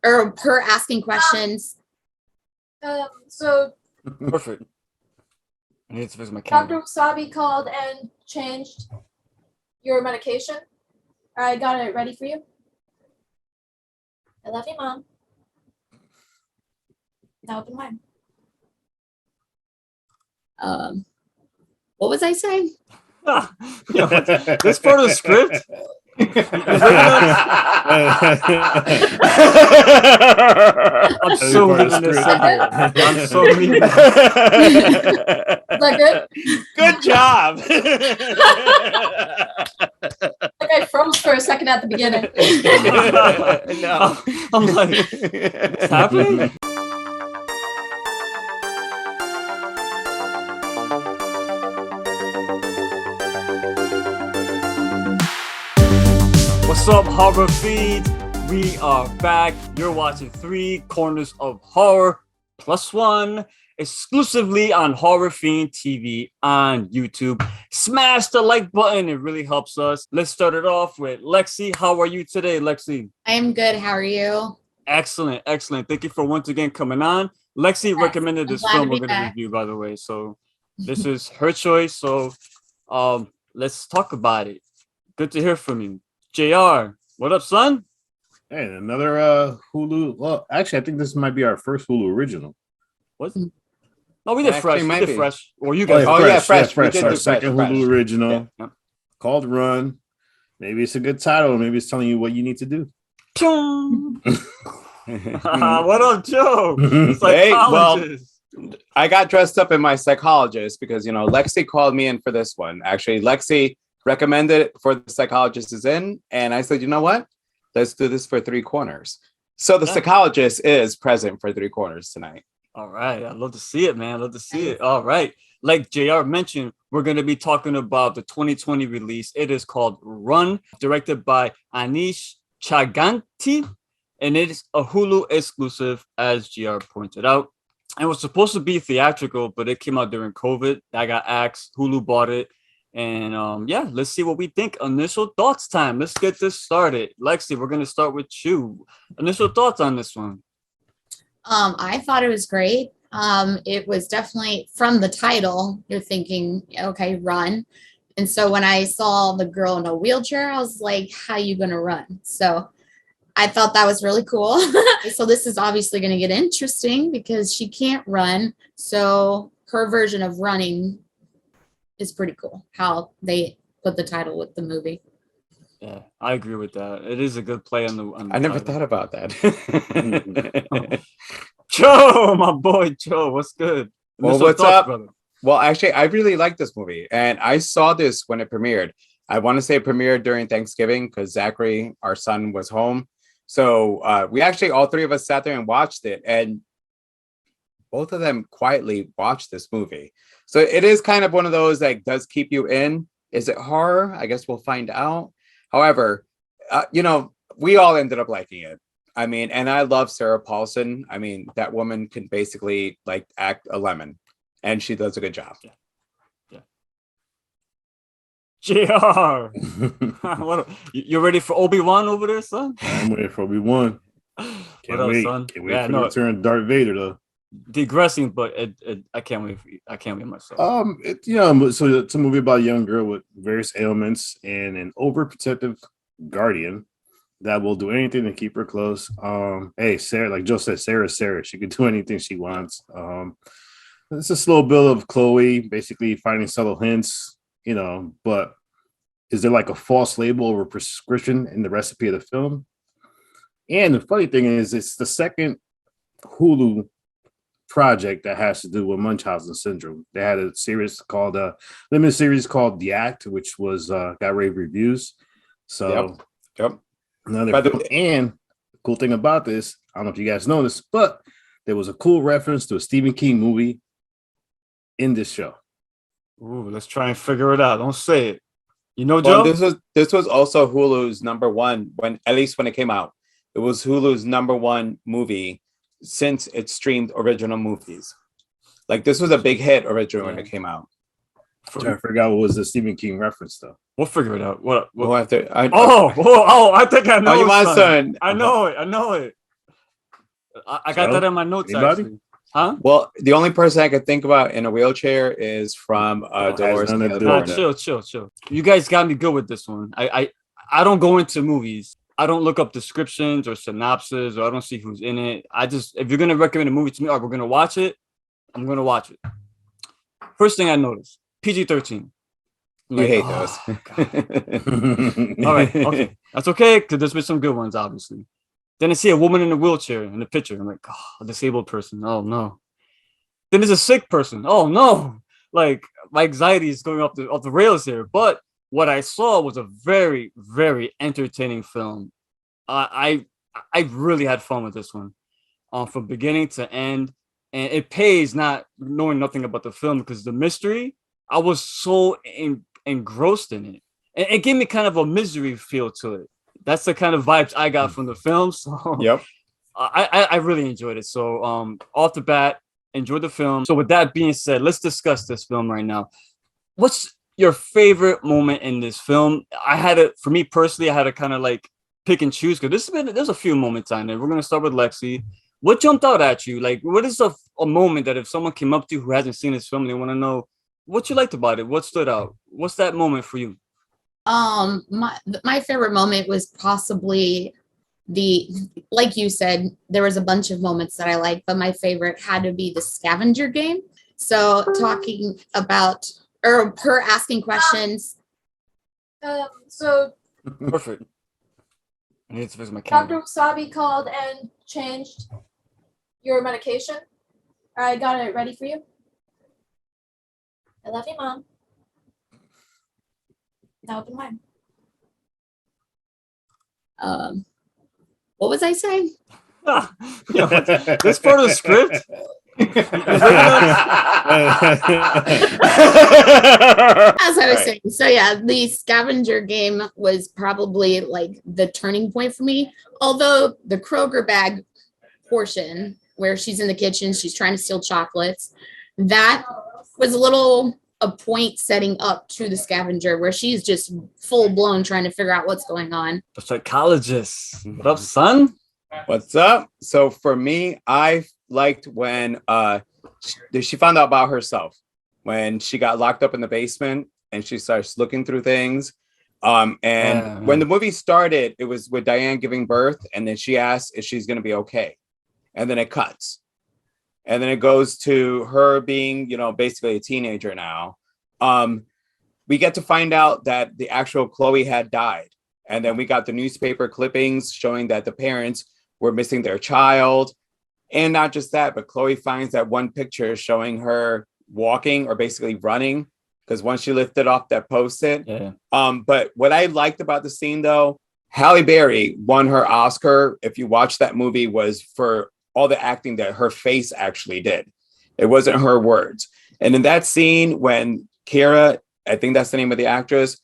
or her asking questions. So Perfect. I need to fix my camera. Dr. Wasabi called and changed your medication. I got it ready for you. I love you, Mom. Now open mine. What was I saying? This part of the script. I'm so leaving this in here. I'm so leaving. Is that good? Good job. Like I froze for a second at the beginning. No. I'm like, what's happening? What's up, Horror Fiends? We are back. You're watching 3 Corners of Horror +1 exclusively on Horror Fiend TV on YouTube. Smash the like button. It really helps us. Let's start it off with Lexi. How are you today, Lexi? I am good. How are you? Excellent. Excellent. Thank you for once again coming on. Lexi recommended this film we're going to review, by the way. So this is her choice. So let's talk about it. Good to hear from you. JR, what up, son? Hey, another Hulu. Well, actually, I think this might be our first Hulu original. What? No, we did Actually, Fresh. We did be. Fresh. Or you guys? Fresh. Fresh. We did Our do second Fresh. Hulu original Yeah. called Run. Maybe it's a good title. Maybe it's telling you what you need to do. What up, Joe? Hey, well, Psychologist. I got dressed up in my psychologist because, you know, Lexi called me in for this one. Actually, Lexi recommended it for the psychologist is in. And I said, you know what? Let's do this for 3 Corners. So the psychologist is present for 3 Corners tonight. All right. I'd love to see it, man. Love to see it. All right. Like JR mentioned, we're going to be talking about the 2020 release. It is called Run, directed by Anish Chaganty. And it is a Hulu exclusive, as JR pointed out. It was supposed to be theatrical, but it came out during COVID. I got axed. Hulu bought it. And yeah, let's see what we think. Initial thoughts time. Let's get this started. Lexi, we're going to start with you. Initial thoughts on this one. I thought it was great. It was definitely from the title, you're thinking, okay, run. And so when I saw the girl in a wheelchair, I was like, how you going to run? So I thought that was really cool. So this is obviously going to get interesting because she can't run. So her version of running is pretty cool, how they put the title with the movie. Yeah, I agree with that. It is a good play on the I never title. thought about that. Joe, my boy, Joe, what's good? Well, Initial what's thoughts, up? brother? Well, actually, I really like this movie. And I saw this when it premiered. I want to say it premiered during Thanksgiving because Zachary, our son, was home. So we actually, all 3 of us sat there and watched it. And both of them quietly watched this movie. So it is kind of one of those that does keep you in. Is it horror? I guess we'll find out. However, you know, we all ended up liking it. I mean, and I love Sarah Paulson. I mean, that woman can basically like act a lemon and she does a good job. JR, you ready for Obi-Wan over there, son? I'm waiting for Obi-Wan. Can't What wait. up, son? Can't wait Yeah, for no. the return of Darth Vader, though. Digressing, but I can't wait for you. I can't wait myself. So it's a movie about a young girl with various ailments and an overprotective guardian that will do anything to keep her close. Hey, Sarah, like Joe said, Sarah's Sarah. She could do anything she wants. It's a slow build of Chloe, basically finding subtle hints, you know, but is there like a false label or prescription in the recipe of the film? And the funny thing is, it's the second Hulu project that has to do with Munchausen syndrome. They had a series called limited series called The Act, which was got rave reviews. So Yep. another and the cool thing about this, I don't know if you guys know this, but there was a cool reference to a Stephen King movie in this show. Ooh, let's try and figure it out. Don't say it. You know, Joe? Well, this was also Hulu's #1 when it came out. It was Hulu's #1 movie since it streamed original movies. Like this was a big hit originally when it came out. I forgot what was the Stephen King reference though. We'll figure it out. What? We'll have to. I think I know. Oh, you want son? I know it. I got So, that in my notes anybody? actually. Huh? Well, the only person I could think about in a wheelchair is from Has Dolores nothing to do Nah, with it. chill. You guys got me good with this one. I don't go into movies. I don't look up descriptions or synopsis, or I don't see who's in it. I just, if you're gonna recommend a movie to me, or we're gonna watch it, I'm gonna watch it. First thing I noticed, PG-13. You hate those. those. All right, okay, that's okay, because there's been some good ones, obviously. Then I see a woman in a wheelchair in the picture. I'm like, oh, a disabled person. Oh no. Then there's a sick person. Oh no. Like my anxiety is going off the rails here. But what I saw was a very, very entertaining film. I really had fun with this one, from beginning to end. And it pays not knowing nothing about the film, because the mystery, I was so engrossed in it. And it gave me kind of a misery feel to it. That's the kind of vibes I got from the film. So Yep. I really enjoyed it. So off the bat, enjoyed the film. So with that being said, let's discuss this film right now. What's your favorite moment in this film? For me personally, I had to kind of like pick and choose, because there's a few moments on there. We're gonna start with Lexi. What jumped out at you? Like, what is a moment that if someone came up to you who hasn't seen this film, they want to know what you liked about it? What stood out? What's that moment for you? My favorite moment was possibly like you said, there was a bunch of moments that I liked, but my favorite had to be the scavenger game. So talking about, or her asking questions. So Perfect. I need to fix my camera. Dr. Wasabi called and changed your medication. I got it ready for you. I love you, Mom. Now open mine. What was I saying? This part of the script. As I was saying, so yeah, the scavenger game was probably like the turning point for me. Although the Kroger bag portion where she's in the kitchen, she's trying to steal chocolates, that was a point setting up to the scavenger where she's just full blown trying to figure out what's going on. The psychologist. What up, son? What's up? So for me, I liked when she found out about herself, when she got locked up in the basement and she starts looking through things. When the movie started, it was with Diane giving birth, and then she asked if she's going to be okay. And then it cuts. And then it goes to her being, basically a teenager now. We get to find out that the actual Chloe had died. And then we got the newspaper clippings showing that the parents were missing their child. And not just that, but Chloe finds that one picture showing her walking, or basically running, because once she lifted off that Post-it. Yeah. But what I liked about the scene, though, Halle Berry won her Oscar, if you watch that movie, was for all the acting that her face actually did. It wasn't her words. And in that scene, when Kiera, I think that's the name of the actress,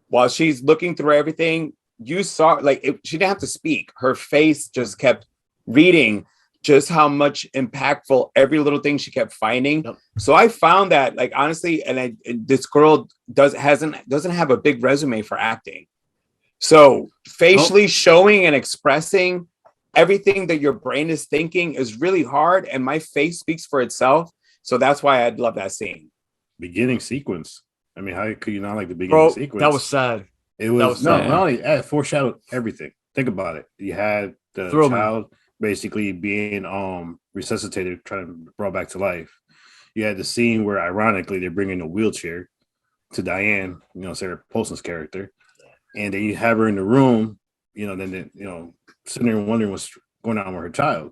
while she's looking through everything, you saw, she didn't have to speak. Her face just kept reading just how much impactful every little thing she kept finding. Yep. So I found that, honestly, this girl doesn't have a big resume for acting. So facially showing and expressing everything that your brain is thinking is really hard, and my face speaks for itself. So that's why I love that scene. Beginning sequence. I mean, how could you not like the beginning sequence? That was sad. It was not only foreshadowed everything. Think about it. You had the child basically being resuscitated, trying to be brought back to life. You had the scene where, ironically, they're bringing a wheelchair to Diane, Sarah Paulson's character, and then you have her in the room, sitting there wondering what's going on with her child.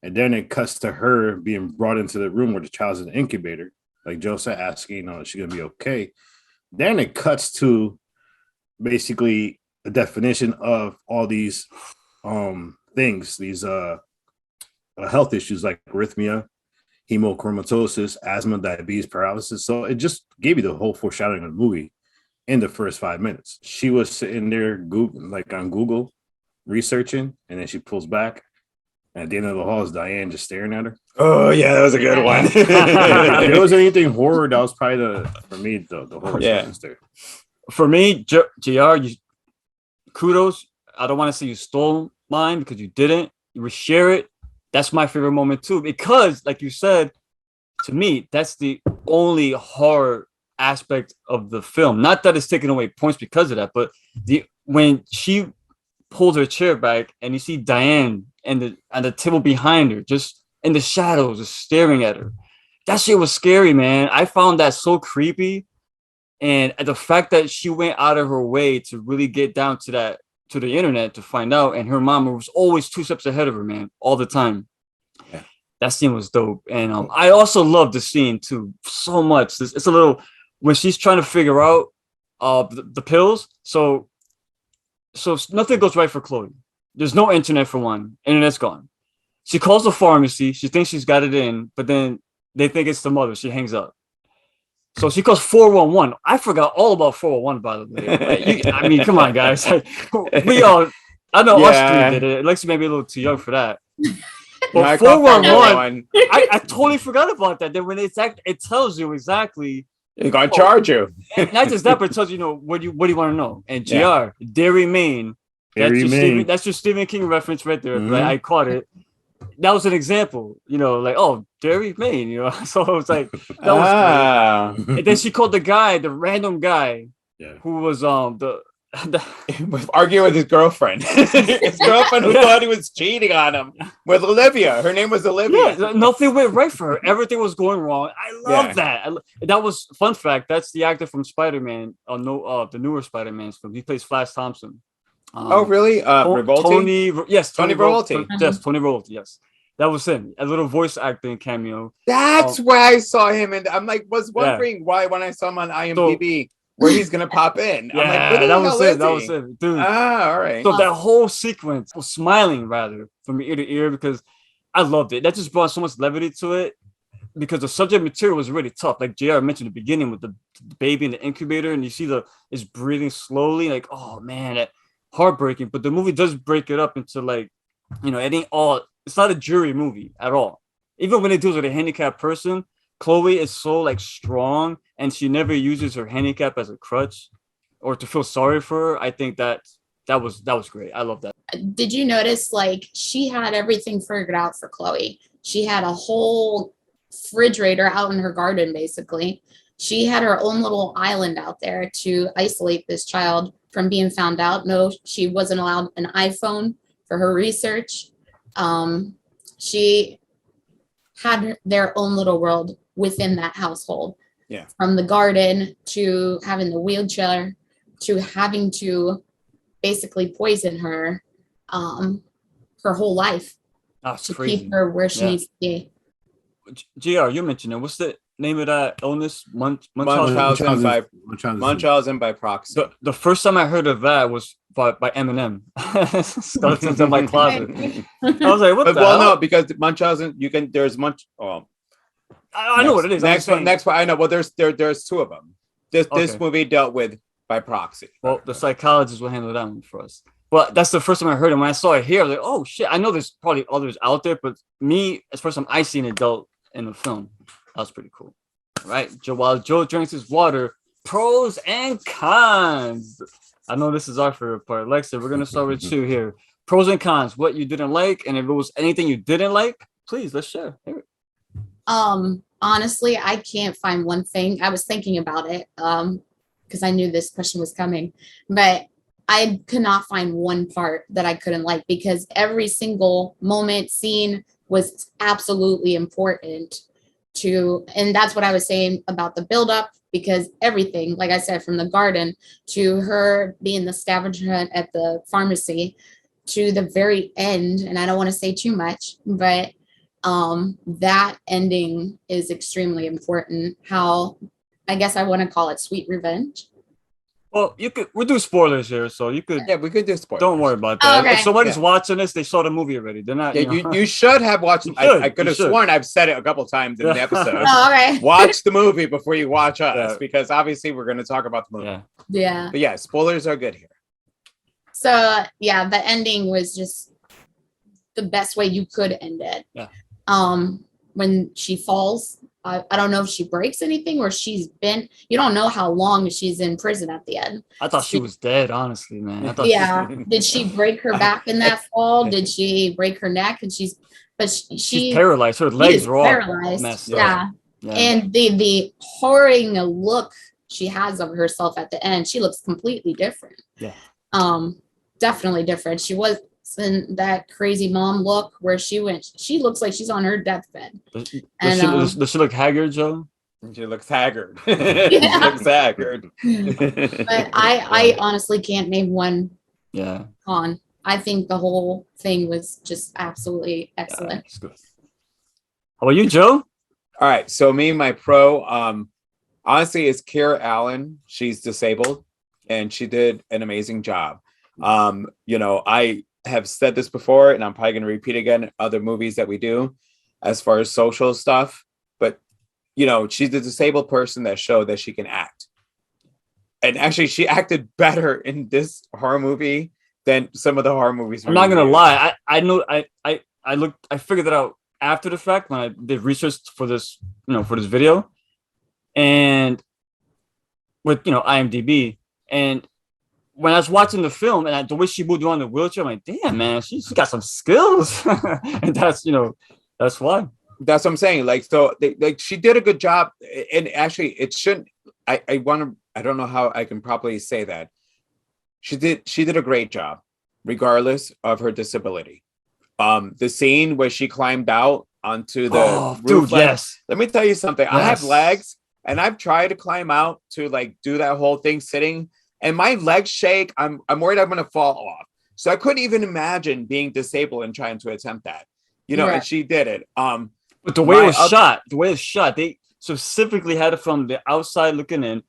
And then it cuts to her being brought into the room where the child's in the incubator, like Joe said, asking, is she going to be okay? Then it cuts to basically a definition of all these things, these health issues like arrhythmia, hemochromatosis, asthma, diabetes, paralysis. So it just gave you the whole foreshadowing of the movie in the first 5 minutes. She was sitting there on Google researching, and then she pulls back. And at the end of the hall is Diane just staring at her. Oh yeah, that was a good one. If there was anything horror, that was probably the horror sequence there. For me, JR, kudos. I don't want to say you stole mine, because you didn't. You would share it. that's my favorite moment too, because like you said, to me, that's the only horror aspect of the film. Not that it's taking away points because of that, but when she pulls her chair back and you see Diane and the table behind her, just in the shadows, just staring at her. That shit was scary, man. I found that so creepy. And the fact that she went out of her way to really get down to the internet to find out, and her mom was always 2 steps ahead of her, man, all the time. Yeah. That scene was dope. And I also love the scene too so much. It's a little when she's trying to figure out the pills. So nothing goes right for Chloe. There's no internet for one. Internet's gone. She calls the pharmacy. She thinks she's got it in, but then they think it's the mother. She hangs up. So she calls 411. I forgot all about 411, by the way. I mean, come on, guys. Like, we all, I know us three did it. Lexi may be a little too young for that. But 411, I totally forgot about that. Then when it tells you exactly. It's going to charge you. Not just that, but it tells you, what do you want to know? And GR, Dairy Maine. That's your Stephen King reference right there. Mm-hmm. Right? I caught it. That was an example, like, oh, Dairy Maine, so it was like, that was great. And then she called the random guy who was was arguing with his girlfriend. His girlfriend who thought he was cheating on him with Olivia. Her name was Olivia. Yeah, nothing went right for her. Everything was going wrong. I love that. That was fun fact. That's the actor from Spider-Man. The newer Spider-Man film. He plays Flash Thompson. Oh, really? Revolti? Tony Revolti. Yes, Tony Revolti. Yes, that was him. A little voice acting cameo. That's where I saw him, and I'm like, was wondering why when I saw him on IMDb where he's gonna pop in. Yeah, I'm like, that was it, dude. All right. So that whole sequence, was smiling rather from ear to ear because I loved it. That just brought so much levity to it because the subject material was really tough. Like JR mentioned at the beginning with the baby in the incubator, and you see it's breathing slowly. Like, oh man, that heartbreaking. But the movie does break it up into like, it ain't all. It's not a jury movie at all. Even when it deals with a handicapped person, Chloe is so like strong, and she never uses her handicap as a crutch or to feel sorry for her. I think that was great. I love that. Did you notice like she had everything figured out for Chloe? She had a whole refrigerator out in her garden, basically. She had her own little island out there to isolate this child from being found out. No, she wasn't allowed an iPhone for her research. She had their own little world within that household. Yeah. From the garden to having the wheelchair to having to basically poison her her whole life to crazy. Keep her where she needs to be. GR, you mentioned it. What's the name of that illness? Munchausen by proxy. The first time I heard of that was by Eminem. Skeletons in my closet. I was like, what the hell? No, because Munchausen, I know what it is. Next one, I know. Well, there's two of them. This movie dealt with by proxy. Well, the psychologist will handle that one for us. But that's the first time I heard it. When I saw it here, I was like, oh shit! I know there's probably others out there, but me, it's the first time I seen an adult in the film. That was pretty cool. All right, while Joe drinks his water, pros and cons. I know this is our favorite part. Lexi, we're gonna start with you here. Pros and cons. What you didn't like, and if it was anything you didn't like, please let's share. Here. Honestly, I can't find one thing. I was thinking about it because I knew this question was coming, but I could not find one part that I couldn't like because every single moment, scene was absolutely important and that's what I was saying about the buildup, because everything, like I said, from the garden to her being the scavenger hunt at the pharmacy to the very end, and I don't want to say too much, but that ending is extremely important. How, I guess I want to call it sweet revenge. Well, we'll do spoilers here, so you could. Yeah, we could do spoilers. Don't worry about that. Okay. If somebody's watching this, they saw the movie already. They're not. Yeah, you should have watched it. I could have sworn I've said it a couple times in the episode. Okay. Watch the movie before you watch us, because obviously we're going to talk about the movie. Yeah. But yeah, spoilers are good here. So yeah, the ending was just the best way you could end it. Yeah. When she falls, I don't know if she breaks anything or you don't know how long she's in prison at the end. I thought she was dead, honestly, man. I thought Yeah. Did she break her back in that fall? Did she break her neck? And she's paralyzed. Her legs is are all paralyzed. messed Yeah. up. Yeah. And the horring look she has of herself at the end, she looks completely different. Yeah. Definitely different. She was in that crazy mom look where she looks like she's on her deathbed. Does she look haggard, Joe? She looks haggard. Yeah. She looks haggard. But I honestly can't name one Yeah. con. I think the whole thing was just absolutely excellent. It's good. How about you, Joe? All right. So me, my pro, honestly, is Kiera Allen. She's disabled and she did an amazing job. I have said this before and I'm probably going to repeat again in other movies that we do as far as social stuff. But, she's the disabled person that showed that she can act. And actually, she acted better in this horror movie than some of the horror movies. I'm not going to lie. I know I figured that out after the fact when I did research for this, for this video, and with IMDb, and when I was watching the film and the way she moved around the wheelchair, I'm like, damn man, she's got some skills, and that's why. That's what I'm saying. She did a good job, and actually, it shouldn't. I don't know how I can properly say that. She did a great job, regardless of her disability. The scene where she climbed out onto the roof. Yes. Let me tell you something. Yes. I have legs and I've tried to climb out to do that whole thing sitting and my legs shake. I'm worried I'm going to fall off. So I couldn't even imagine being disabled and trying to attempt that, Right. And she did it. But the way it was shot, they specifically had it from the outside looking in.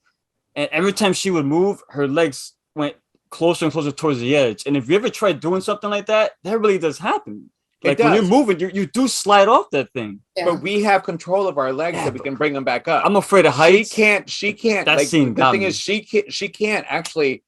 And every time she would move, her legs went closer and closer towards the edge. And if you ever tried doing something like that, that really does happen. Like when you're moving, you do slide off that thing. Yeah. But we have control of our legs that we can bring them back up. I'm afraid of heights. She can't. That scene the thing me. is, she can't actually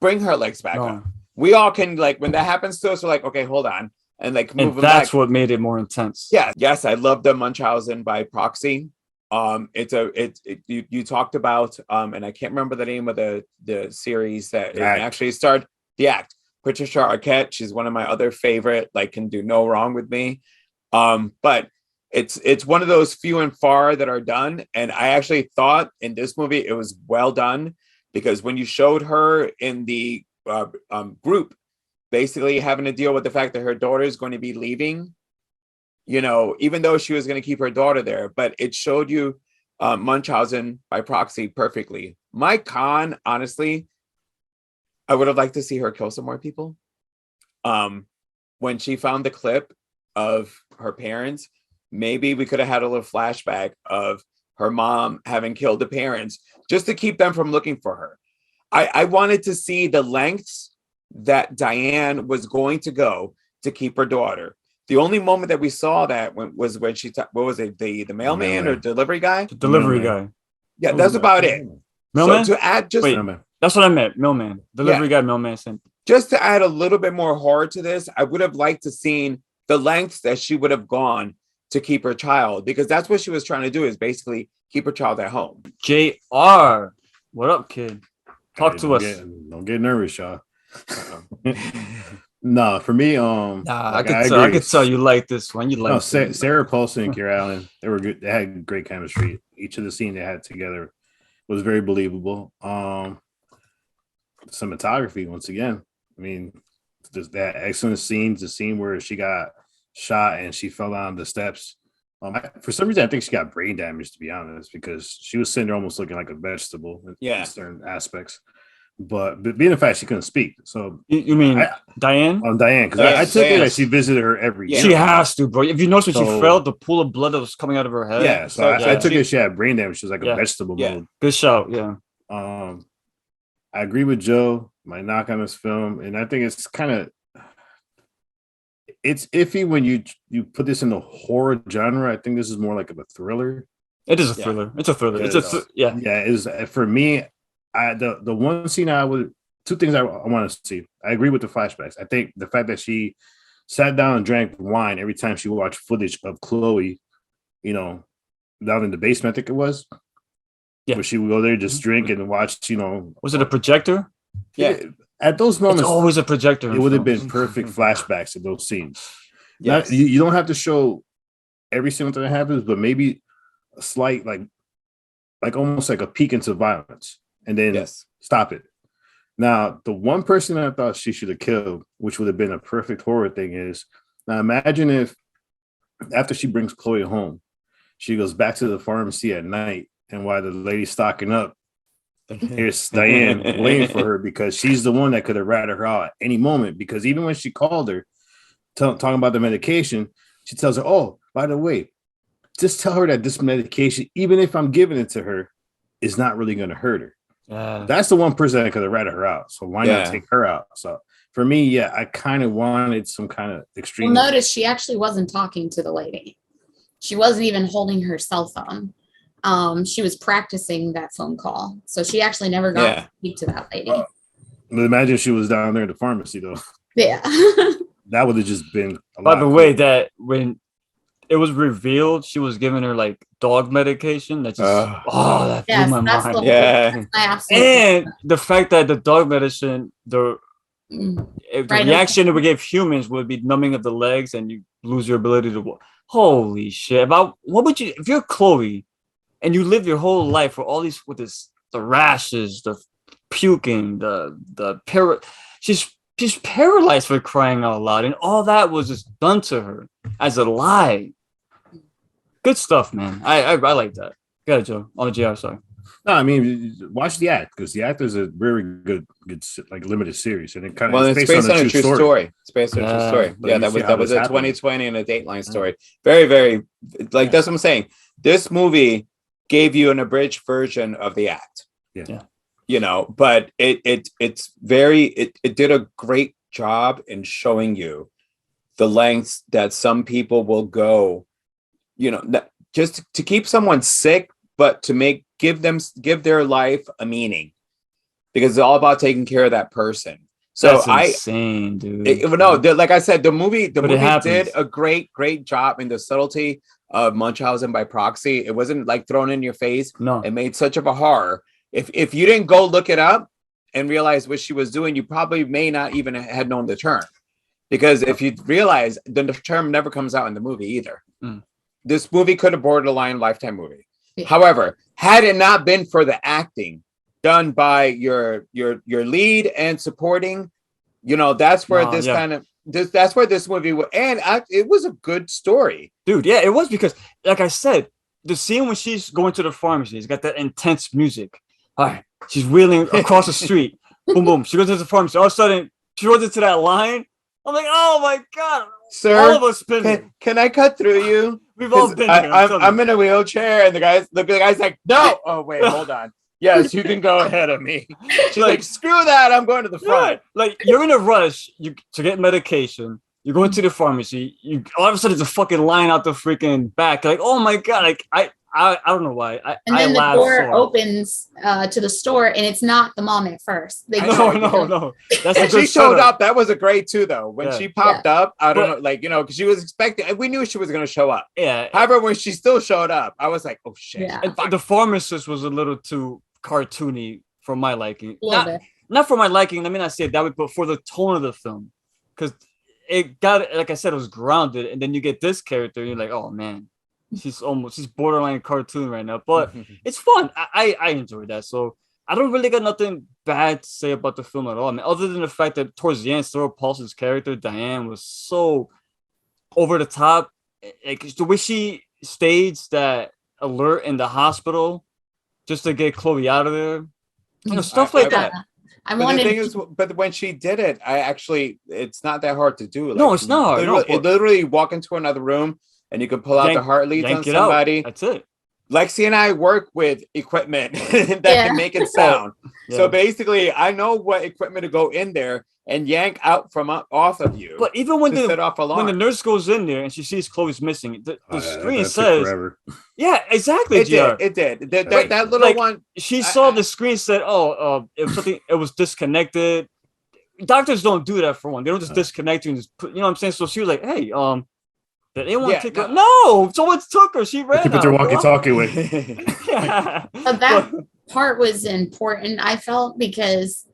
bring her legs back No. up. We all can when that happens to us, we're like, okay, hold on, and move And them that's back. what made it more intense. Yeah. Yes, I love the Munchausen by proxy. You talked about and I can't remember the name of the series that it actually starred. The Act. Patricia Arquette, she's one of my other favorite, can do no wrong with me. But it's one of those few and far that are done. And I actually thought in this movie it was well done because when you showed her in the group, basically having to deal with the fact that her daughter is going to be leaving, even though she was going to keep her daughter there, but it showed you Munchausen by proxy perfectly. My con, honestly, I would have liked to see her kill some more people. When she found the clip of her parents, maybe we could have had a little flashback of her mom having killed the parents just to keep them from looking for her. I wanted to see the lengths that Diane was going to go to keep her daughter. The only moment that we saw that was when she what was it, the mailman or delivery guy? The delivery guy. Yeah, that's about it. Mailman? So to add just Mailman. That's what I meant. Mailman. Delivery guy, mailman. Just to add a little bit more horror to this, I would have liked to seen the lengths that she would have gone to keep her child, because that's what she was trying to do, is basically keep her child at home. JR. What up, kid? Talk to us. Don't get nervous, y'all. No, for me, I could tell you like this one. You like Sarah Paulson and Kiera Allen. They were good. They had great chemistry. Each of the scenes they had together was very believable. Cinematography, once again. I mean, there's that excellent scenes. The scene where she got shot and she fell down the steps. For some reason, I think she got brain damage, to be honest, because she was sitting there almost looking like a vegetable in certain aspects. But being the fact she couldn't speak, so you mean Diane? Diane, because I took it that she visited her every year. She has to, bro. If you notice when she fell, the pool of blood that was coming out of her head. Yeah, so I took it she had brain damage. She was like a vegetable mode. Good shout, yeah. I agree with Joe. My knock on this film, and I think it's kind of iffy when you put this in the horror genre. I think this is more like of a thriller. It is a thriller. It's a thriller. Yeah. It is for me. The one scene two things I want to see. I agree with the flashbacks. I think the fact that she sat down and drank wine every time she watched footage of Chloe, down in the basement, I think it was. Yeah. Where she would go there, just drink and watch, Was it a projector? Yeah. At those moments, It's always a projector. it would have been perfect flashbacks in those scenes. Yes. Not, you don't have to show every single thing that happens, but maybe a slight, like almost like a peek into violence, and then stop it. Now, the one person I thought she should have killed, which would have been a perfect horror thing, is now imagine if after she brings Chloe home, she goes back to the pharmacy at night, and while the lady's stocking up, here's Diane waiting for her because she's the one that could have ratted her out at any moment. Because even when she called her, talking about the medication, she tells her, "Oh, by the way, just tell her that this medication, even if I'm giving it to her, is not really going to hurt her." That's the one person that could have ratted her out. So why not take her out? So for me, I kind of wanted some kind of extreme. Well, notice she actually wasn't talking to the lady. She wasn't even holding her cell phone. She was practicing that phone call. So she actually never got to speak to that lady. But imagine she was down there in the pharmacy, though. Yeah. That would have just been a By lot the way, that when it was revealed she was giving her like dog medication, that just that blew my mind. And the fact that the dog medicine, the reaction it would give humans would be numbing of the legs and you lose your ability to walk. Holy shit. What would you, if you're Chloe and you live your whole life for all these, with this, the rashes, the puking, she's paralyzed, for crying out loud, and all that was just done to her as a lie. Good stuff, man. I like that. Go ahead, Joe. On the GR, sorry. No, I mean, watch The Act, because The Act is a very good like limited series, and it kind of well, it's based on a true story. It's based on a true story. But Yeah, that was a happening. 2020 and a Dateline story. Very, very like that's what I'm saying. This movie gave you an abridged version of The Act. Yeah. You know, but it did a great job in showing you the lengths that some people will go, you know, just to keep someone sick, but to give their life a meaning, because it's all about taking care of that person. So that's insane, dude. Like I said, the movie did a great job in the subtlety of Munchausen by proxy. It wasn't like thrown in your face. No, it made such of a horror. If you didn't go look it up and realize what she was doing, you probably may not even had known the term, because if you realize the term never comes out in the movie either. This movie could have borderline Lifetime movie. Yeah. However, had it not been for the acting done by your lead and supporting, you know, that's where that's where this movie was, and it was a good story, dude. Yeah, it was, because like I said, the scene when she's going to the pharmacy, it's got that intense music. All right, she's wheeling across the street. Boom, boom. She goes to the pharmacy. All of a sudden, she runs into that line. I'm like, oh my god, sir! All of us been. Can I cut through you? We've all been. I'm in a wheelchair, and the guy's like, no. Oh wait, hold on. Yes, you can go ahead of me. She's like, screw that. I'm going to the front. Yeah. Like, you're in a rush to get medication. You go into the pharmacy. You all of a sudden, there's a fucking line out the freaking back. Like, oh my god! Like, I don't know why. And then the door opens to the store, and it's not the mom at first. No. That's when she showed up. That was a great too, though. When she popped up, I don't know, like, you know, because she was expecting. We knew she was going to show up. Yeah. However, when she still showed up, I was like, oh shit. Yeah. The pharmacist was a little too cartoony for my liking. Not for my liking. Let me not say it that way, but for the tone of the film, because it got, like I said, it was grounded, and then you get this character, and you're like, oh man. She's borderline cartoon right now, but it's fun. I enjoyed that. So I don't really got nothing bad to say about the film at all. I mean, other than the fact that towards the end, Sarah Paulson's character, Diane, was so over the top. Like, the way she staged that alert in the hospital just to get Chloe out of there. You know, stuff like that. The thing is, but when she did it, it's not that hard to do. Like, no, it's not. Literally walk into another room, and you can pull out the heart leads on somebody. That's it. Lexi and I work with equipment that can make it sound. Yeah. So basically, I know what equipment to go in there and yank out from off of you. But even when the nurse goes in there and she sees Chloe's missing, the screen says, "Yeah, exactly." It did. That little one. She saw the screen said, "Oh, it was something. It was disconnected." Doctors don't do that for one. They don't just disconnect you and just put. You know what I'm saying? So she was like, "Hey, They didn't want Yeah, to take her. No, someone took her. She ran Keep it out. their walkie-talkie with. Yeah. But that part was important, I felt, because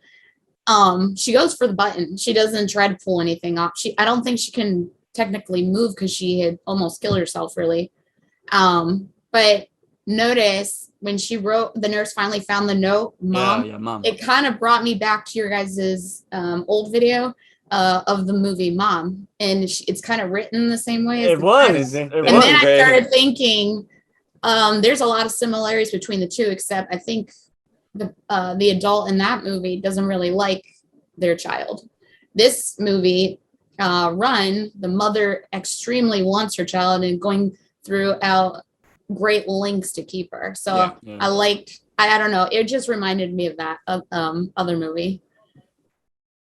she goes for the button. She doesn't try to pull anything off. I don't think she can technically move because she had almost killed herself, really. But notice when she wrote, the nurse finally found the note, Mom. Yeah, Mom. It kind of brought me back to your guys's old video of the movie Mom, and it's kind of written the same way. It was. And then I started thinking, there's a lot of similarities between the two, except I think the adult in that movie doesn't really like their child. This movie, Run, the mother extremely wants her child and going throughout great lengths to keep her. So Yeah. I don't know. It just reminded me of that other movie.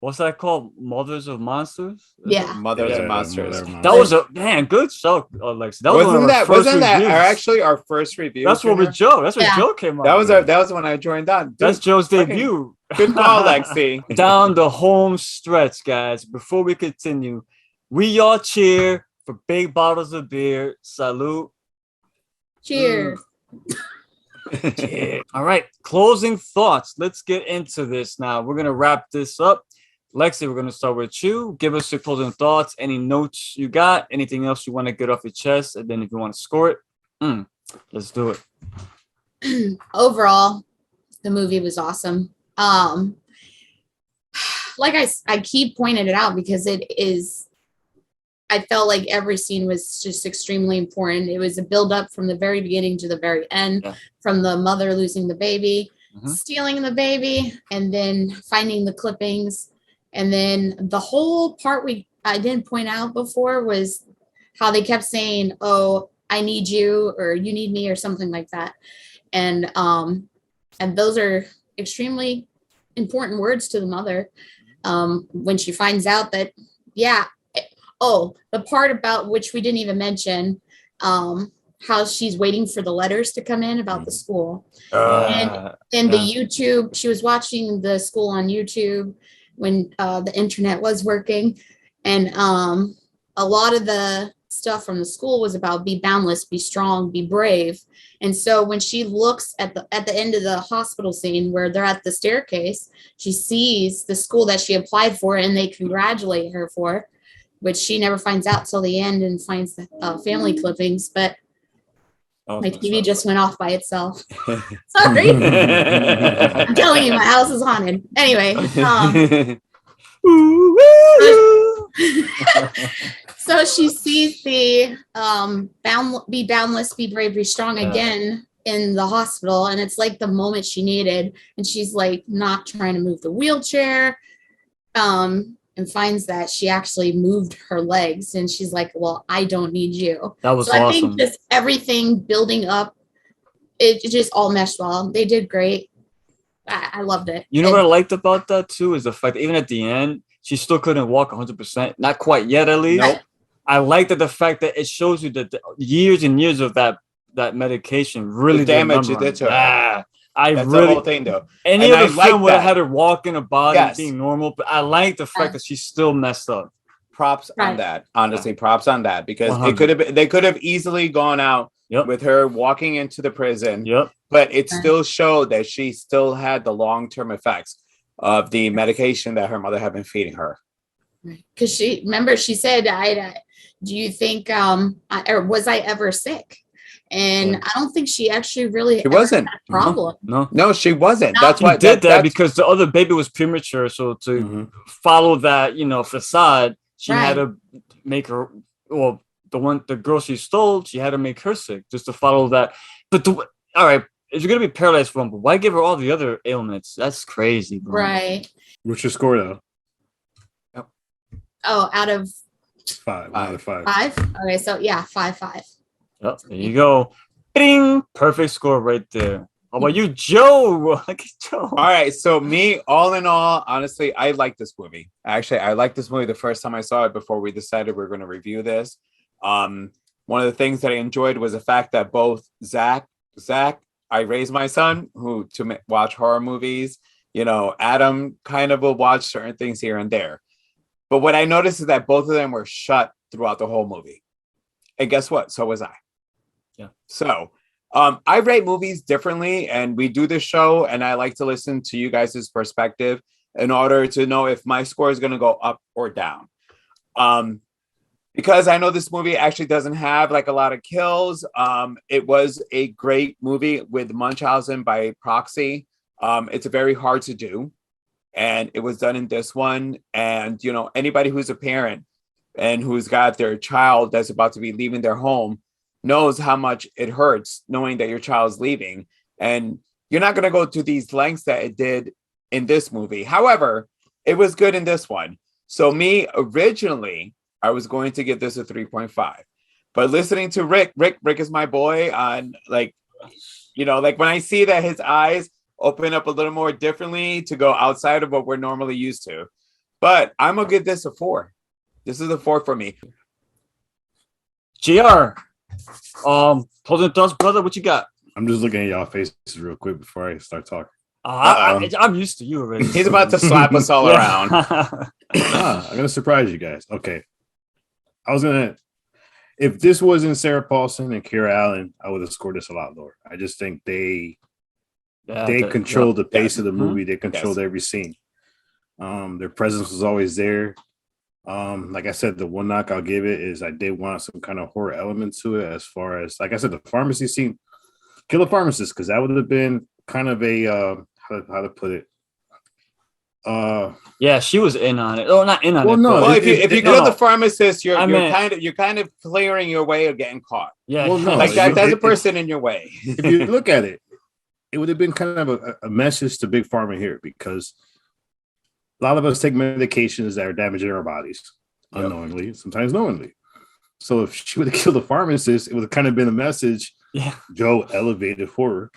What's that called? Mothers of Monsters? Yeah. Mothers Yeah, and Monsters. That was a good show, Lexi. That was one of our first wasn't that reviews. actually our first review? That's what with Joe. That's what Joe came out. That was when I joined on. Dude, that's Joe's fucking debut. Good call, Lexi. Down the home stretch, guys. Before we continue, we all cheer for big bottles of beer. Salute. Cheers. Yeah. All right, closing thoughts. Let's get into this now. We're gonna wrap this up. Lexi, we're gonna start with you. Give us your closing thoughts. Any notes you got? Anything else you want to get off your chest? And then if you want to score it, let's do it. Overall, the movie was awesome. Like I keep pointing it out because it is. I felt like every scene was just extremely important. It was a build up from the very beginning to the very end, from the mother losing the baby, stealing the baby, and then finding the clippings. And then the whole part I didn't point out before was how they kept saying, "Oh, I need you," or "You need me," or something like that. And those are extremely important words to the mother. When she finds out that, the part about which we didn't even mention, how she's waiting for the letters to come in about the school. And the YouTube, she was watching the school on YouTube when the internet was working. And a lot of the stuff from the school was about be boundless, be strong, be brave. And so when she looks at the end of the hospital scene where they're at the staircase, she sees the school that she applied for and they congratulate her for, which she never finds out till the end and finds the family clippings. But my TV just went off by itself. Sorry. I'm telling you, my house is haunted. Anyway. So she sees the be boundless, be brave, be strong again in the hospital. And it's like the moment she needed. And she's like not trying to move the wheelchair. And finds that she actually moved her legs, and she's like, "Well, I don't need you." That was awesome. I think just everything building up, it just all meshed well. They did great. I loved it. You know what I liked about that too is the fact that even at the end, she still couldn't walk 100%, not quite yet at least. Nope. I liked the fact that it shows you that the years and years of that medication really damage it did to her. That's the whole thing, though. Any other film would have had her walking about and being normal, but I like the fact that she still messed up. Props on that. Honestly, props on that, because they could have easily gone out with her walking into the prison. But it still showed that she still had the long-term effects of the medication that her mother had been feeding her. Because she said, "Do you think or was I ever sick?" And I don't think she actually really wasn't had a problem. No, she wasn't. That's why she did that because the other baby was premature. So to follow that, facade, she had to make her. Well, the girl she stole, she had to make her sick just to follow that. But all right, if you're gonna be paralyzed from, why give her all the other ailments? That's crazy, bro. Right. What's your score though? Oh, out of 5 out of 5. 5. Okay, so 5. Yep, there you go. Bing! Perfect score right there. How about you, Joe? All right, so me, all in all, honestly, I like this movie. Actually, I liked this movie the first time I saw it before we decided we were going to review this. One of the things that I enjoyed was the fact that both Zach, I raised my son to watch horror movies. Adam kind of will watch certain things here and there. But what I noticed is that both of them were shut throughout the whole movie. And guess what? So was I. Yeah. So I rate movies differently, and we do this show, and I like to listen to you guys' perspective in order to know if my score is going to go up or down. Because I know this movie actually doesn't have like a lot of kills. It was a great movie with Munchausen by proxy. It's very hard to do, and it was done in this one. And you know, anybody who's a parent and who's got their child that's about to be leaving their home knows how much it hurts knowing that your child's leaving, and you're not going to go to these lengths that it did in this movie. However, it was good in this one. So me, originally, I was going to give this a 3.5, but listening to Rick is my boy on, like, you know, like when I see that his eyes open up a little more differently to go outside of what we're normally used to, but I'm going to give this a 4. This is a 4 for me. JR, closing thoughts, brother. What you got? I'm just looking at y'all faces real quick before I start talking. I'm used to you already. He's about to slap us all around. I'm gonna surprise you guys. Okay, if this wasn't Sarah Paulson and Kiera Allen, I would have scored this a lot lower. I just think they controlled the pace of the movie. They controlled every scene. Their presence was always there. Like I said, the one knock I'll give it is I did want some kind of horror element to it, as far as, like I said, the pharmacy scene, kill the pharmacist, because that would have been kind of a how to put it. Yeah, she was in on it. Oh, not in on it. No. Well, if you kill the pharmacist, you're mean, kind of clearing your way of getting caught. Yeah, well, no, like that's a person in your way. If you look at it, it would have been kind of a message to Big Pharma here, because a lot of us take medications that are damaging our bodies unknowingly, sometimes knowingly. So if she would have killed the pharmacist, it would have kind of been a message. Yeah, Joe elevated horror.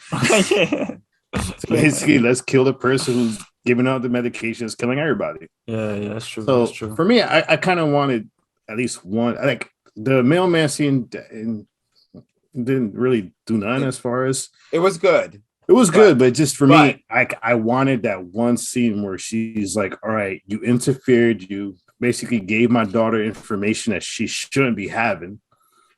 Yeah. So basically, let's kill the person who's giving out the medications, killing everybody. Yeah, that's true. So that's true. For me, I kind of wanted at least one. Like the mailman scene didn't really do none as far as it was good. It was good, but just for me, I wanted that one scene where she's like, all right, you interfered. You basically gave my daughter information that she shouldn't be having.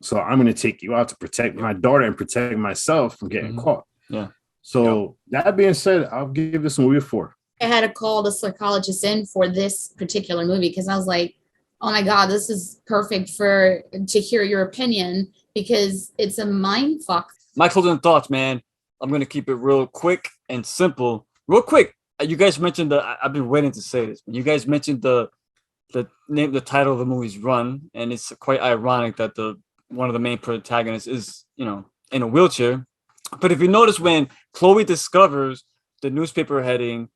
So I'm going to take you out to protect my daughter and protect myself from getting caught. Yeah. So that being said, I'll give this movie a 4. I had to call the psychologist in for this particular movie because I was like, oh my God, this is perfect to hear your opinion, because it's a mind fuck. My closing thoughts, man. I'm going to keep it real quick and simple. Real quick. You guys mentioned I've been waiting to say this. You guys mentioned the name, the title of the movie's Run. And it's quite ironic that one of the main protagonists is, you know, in a wheelchair. But if you notice, when Chloe discovers the newspaper heading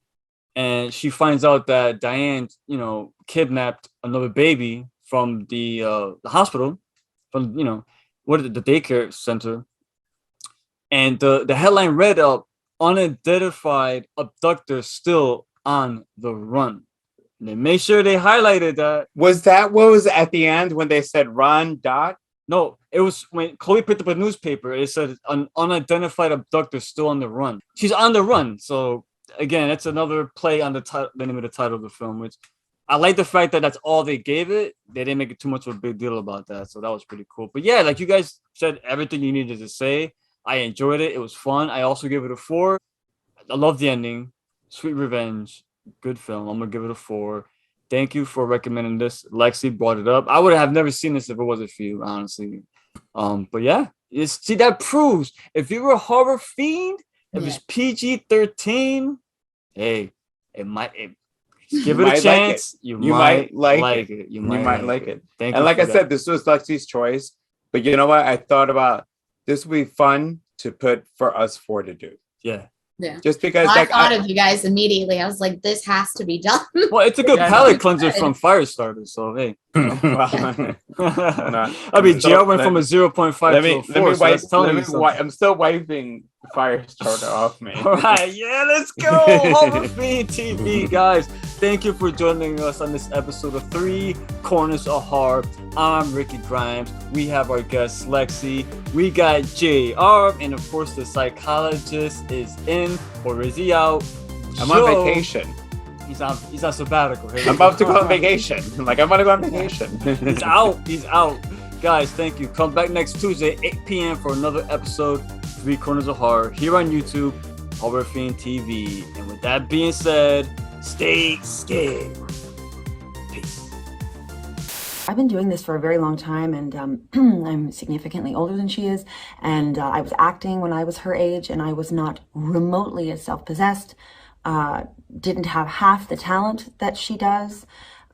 and she finds out that Diane, you know, kidnapped another baby from the hospital, from, you know, the daycare center. And the headline read up, unidentified abductor still on the run. And they made sure they highlighted that. Was that what was at the end when they said run dot? No, it was when Chloe picked up a newspaper. It said an unidentified abductor still on the run. She's on the run. So again, that's another play on the name of the title of the film, which I like the fact that that's all they gave it. They didn't make it too much of a big deal about that. So that was pretty cool. But yeah, like you guys said everything you needed to say. I enjoyed it. It was fun. I also give it a 4. I love the ending. Sweet Revenge. Good film. I'm going to give it a 4. Thank you for recommending this. Lexi brought it up. I would have never seen this if it wasn't for you, honestly. But yeah, see, that proves if you're a horror fiend, if it's PG-13, hey, give it a chance. Like you might like it. You might like it. Thank you. And like I said, this was Lexi's choice. But you know what? I thought about this would be fun to put for us 4 to do. Yeah. Yeah. Just because I thought of you guys immediately. I was like, this has to be done. Well, it's a good palate cleanser from Firestarter. So hey. I mean, JR went from a 0.5 to a 4. I'm still wiping Firestarter off me. All right, yeah, let's go. Horror Fiend TV, guys. Thank you for joining us on this episode of 3 Corners of Horror. I'm Ricky Grimes. We have our guest Lexi. We got JR, and of course the psychologist is in, or is he out? I'm on vacation. He's on sabbatical. I'm about to go on vacation. I'm going to go on vacation. He's out. Guys, thank you. Come back next Tuesday, 8 p.m. for another episode, Three Corners of Horror, here on YouTube, Horror Fiend TV. And with that being said, stay scared. Peace. I've been doing this for a very long time, and I'm significantly older than she is, and I was acting when I was her age, and I was not remotely as self-possessed, didn't have half the talent that she does.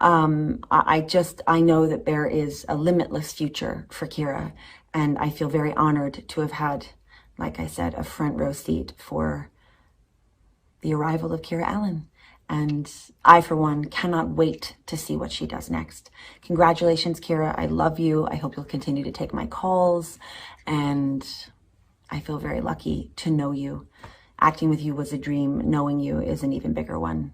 I know that there is a limitless future for Kiera, and I feel very honored to have had, like I said, a front row seat for the arrival of Kiera Allen. And I, for one, cannot wait to see what she does next. Congratulations, Kiera. I love you. I hope you'll continue to take my calls, and I feel very lucky to know you. Acting with you was a dream. Knowing you is an even bigger one.